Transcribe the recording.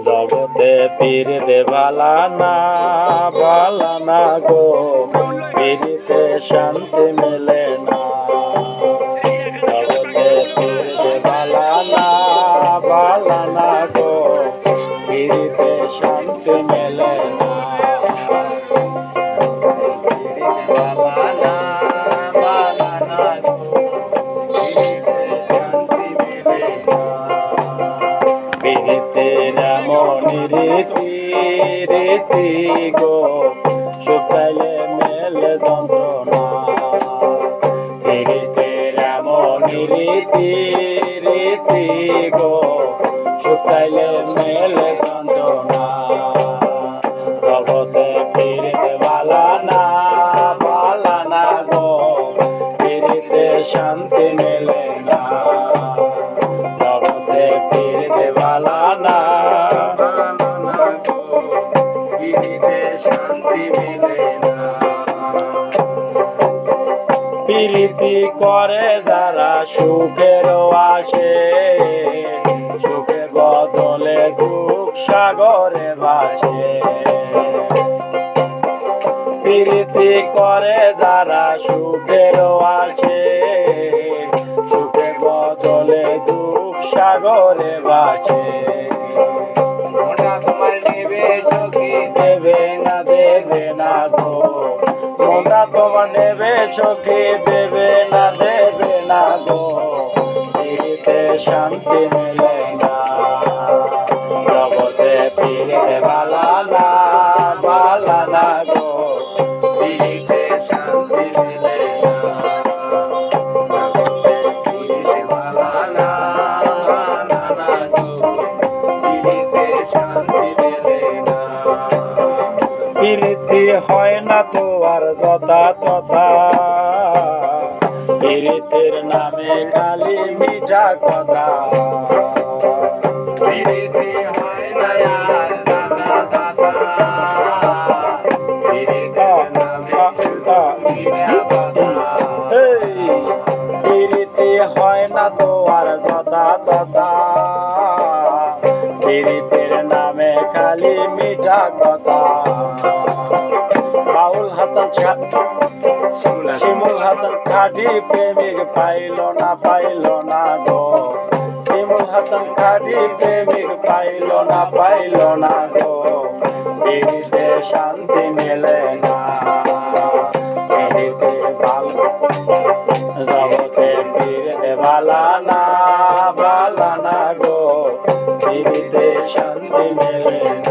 জগতে পীরিতে বালানা বালানা গো, পীরিতে শান্তি মেলে না। জগতে পীরিতে বালানা বালানা গো, পীরিতে শান্তি মেলে না। বালানা বালানা গো, পীরিতে শান্তি মেলে না। পীরিতের এমন রীতি রীতি গো, শুকাইলে মেলে যন্ত্রণা। পীরিতের এমন রীতি রীতি গো, শুকাইলে মেলে যন্ত্রণা। জগতে পীরিতে বালানা বালানা গো, পীরিতে শান্তি মেলে না। জগতে পীরিতে বালানা বালানা গো, পীরিতে শান্তি মেলে না। পীরিতি করে যারা সুখেরও আসে, সুখে বদলে দুঃখ সাগরে ভাসে। পীরিতি করে যারা সুখেরও আসে, সুখে বদলে দুঃখ সাগরে ভাসে। মনটা তোমার নেবে চোখে, দেবে না দেবে না গো। মনটা তোমার নেবে চোখে, দেবে না গো। পীরিতে শান্তি মেলে না। জগতে পীরিতে বালানা বালানা গো, পীরিতে শান্তি মেলে না। জগতে পীরিতে বালানা বালানা গো, পীরিতে শান্তি মেলে না। পীরিতি হয় না তো আর যথা তথা, পীরিতের নামে খালি মিঠা কথা। পীরিতি হয় না আর দাদা দাদা, পীরিতের নামে শুধু মিঠা কথা। পীরিতি হয় না তো আর যথা তথা, পীরিতের নামে খালি মিঠা কথা। বাউল হাসান শিমুল হাসান খাঁটি প্রেমিক পাইল না গো। শিমুল হাসান খাঁটি প্রেমিক পাইল না গো। পীরিতে শান্তি মেলে না। পীরিতে জগতে পীরিতে বালানা বালানা গো, পীরিতে শান্তি মেলে না।